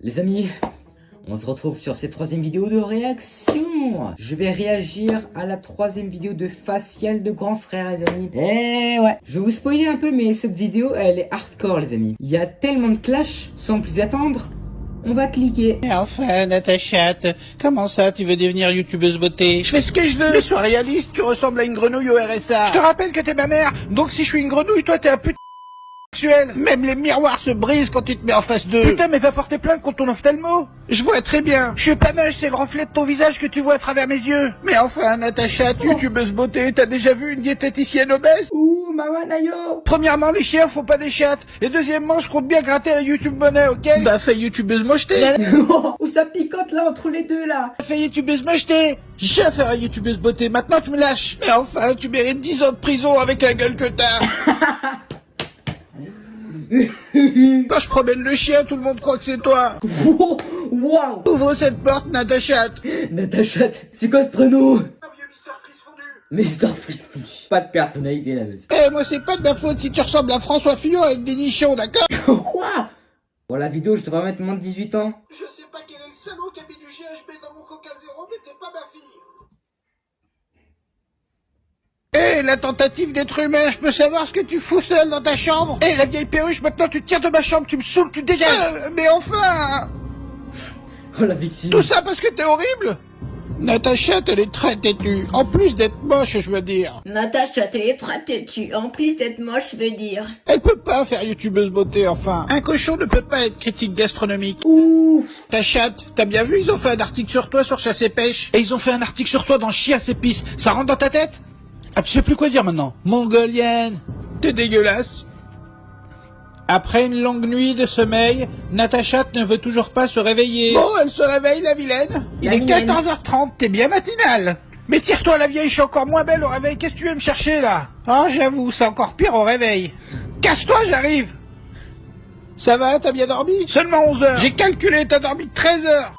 Les amis, on se retrouve sur cette troisième vidéo de réaction. Je vais réagir à la troisième vidéo de facial de grand frère, les amis. Eh ouais, je vais vous spoiler un peu, mais cette vidéo, elle est hardcore, les amis. Il y a tellement de clash, sans plus attendre, on va cliquer. Mais enfin, Natacha, comment ça, tu veux devenir youtubeuse beauté? Je fais ce que je veux. Mais sois réaliste, tu ressembles à une grenouille au RSA. Je te rappelle que t'es ma mère, donc si je suis une grenouille, toi t'es un putain sexuel. Même les miroirs se brisent quand tu te mets en face d'eux. Putain, mais va porter plainte contre ton ophtalmo. Je vois très bien. Je suis pas moche, c'est le reflet de ton visage que tu vois à travers mes yeux. Mais enfin, Natacha, tu youtubeuse beauté, t'as déjà vu une diététicienne obèse? Ouh, maman Nayo. Premièrement, les chiens font pas des chattes. Et deuxièmement, je compte bien gratter la YouTube monnaie, ok? Bah, fais youtubeuse mocheté. Où ça picote là, entre les deux là. Fais youtubeuse mocheté. J'ai à faire à youtubeuse beauté, maintenant tu me lâches. Mais enfin, tu mérites 10 ans de prison avec la gueule que t'as. Quand je promène le chien, tout le monde croit que c'est toi. Waouh. Ouvre cette porte, Natacha. Natacha, c'est quoi ce prénom? Un vieux Mister Freeze fondu. Mister Freeze. Pas de personnalité la meuf. Eh, moi c'est pas de ma faute si tu ressembles à François Fillon avec des nichons, d'accord? Quoi? Pour la vidéo, je devrais mettre moins de 18 ans. Je sais pas quel est le salaud qui a mis du GHB dans mon Coca Zéro, mais t'es pas ma fille. Eh, la tentative d'être humain, je peux savoir ce que tu fous seul dans ta chambre? Eh, la vieille perruche, maintenant tu te tires de ma chambre, tu me saoules, tu dégages. Mais enfin! Oh la victime. Tout ça parce que t'es horrible? Natacha, elle est très têtue. En plus d'être moche, je veux dire. Natacha, t'es très têtue. En plus d'être moche, je veux dire. Elle peut pas faire youtubeuse beauté, enfin. Un cochon ne peut pas être critique gastronomique. Ouf. Ta chatte, t'as bien vu, ils ont fait un article sur toi sur Chasse et Pêche. Et ils ont fait un article sur toi dans Chiasse et Pisse. Ça rentre dans ta tête? Ah, tu sais plus quoi dire maintenant. Mongolienne. T'es dégueulasse. Après une longue nuit de sommeil, Natacha ne veut toujours pas se réveiller. Bon, elle se réveille, la vilaine. Il est 14h30, t'es bien matinale. Mais tire-toi, la vieille, je suis encore moins belle au réveil. Qu'est-ce que tu veux me chercher, là? Ah, j'avoue, c'est encore pire au réveil. Casse-toi, j'arrive. Ça va, t'as bien dormi? Seulement 11 heures. J'ai calculé, t'as dormi 13 heures.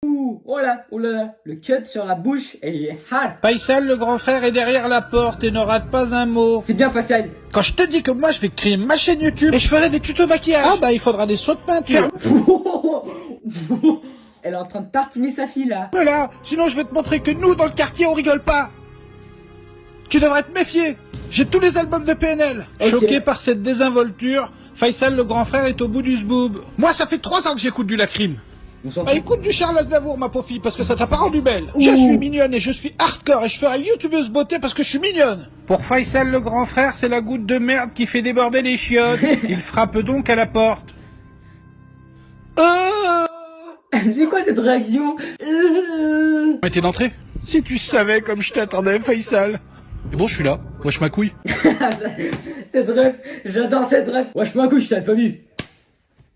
Ouh, oh là là, le cut sur la bouche, elle est hard. Faisal, le grand frère, est derrière la porte et ne rate pas un mot. C'est bien facial. Quand je te dis que moi, je vais créer ma chaîne YouTube et je ferai des tutos maquillage. Ah bah, il faudra des sauts de peinture. Elle est en train de tartiner sa fille là. Voilà, sinon je vais te montrer que nous, dans le quartier, on rigole pas. Tu devrais te méfier. J'ai tous les albums de PNL. Ok. Choqué par cette désinvolture, Faisal, le grand frère, est au bout du zboob. Moi, ça fait 3 ans que j'écoute du Lacrim. On s'en Bah fout. écoute du Charles Aznavour, ma pauvre fille, parce que ça t'a pas rendu belle. Je suis mignonne et je suis hardcore et je ferai youtubeuse beauté parce que je suis mignonne. Pour Faisal, le grand frère, c'est la goutte de merde qui fait déborder les chiottes. Il frappe donc à la porte. C'est quoi cette réaction? Mettez d'entrée. Si tu savais comme je t'attendais, Faisal. Et bon, je suis là. Wesh ma couille. Cette ref, j'adore cette ref. Wesh ma couche, je t'avais pas vu.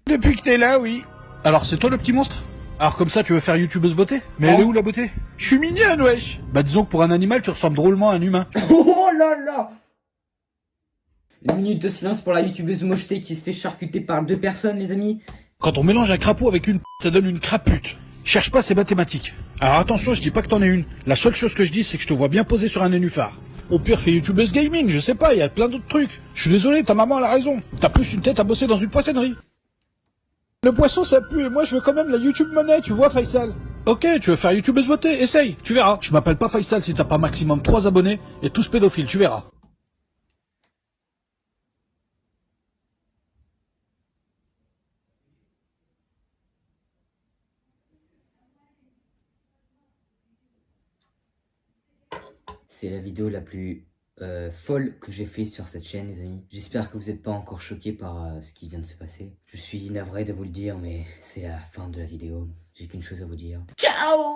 Depuis que t'es là, oui. Alors c'est toi le petit monstre? Alors comme ça tu veux faire youtubeuse beauté? Mais elle est où la beauté? Je suis mignonne, wesh. Bah disons que pour un animal tu ressembles drôlement à un humain. Oh là là. Une minute de silence pour la youtubeuse mocheté qui se fait charcuter par 2 personnes, les amis. Quand on mélange un crapaud avec une ça donne une crapute. Cherche pas, c'est mathématique. Alors attention, je dis pas que t'en es une. La seule chose que je dis c'est que je te vois bien posé sur un nénuphar. Au pire fais youtubeuse gaming, je sais pas, il y a plein d'autres trucs. Je suis désolé, ta maman elle a raison. T'as plus une tête à bosser dans une poissonnerie. Le poisson ça pue et moi je veux quand même la YouTube monnaie, tu vois Faisal. Ok, tu veux faire youtubeuse beauté, essaye, tu verras. Je m'appelle pas Faisal si t'as pas maximum 3 abonnés et tous pédophiles, tu verras. C'est la vidéo la plus folle que j'ai fait sur cette chaîne, les amis. J'espère que vous n'êtes pas encore choqués par ce qui vient de se passer. Je suis navré de vous le dire, mais c'est la fin de la vidéo. J'ai qu'une chose à vous dire. Ciao!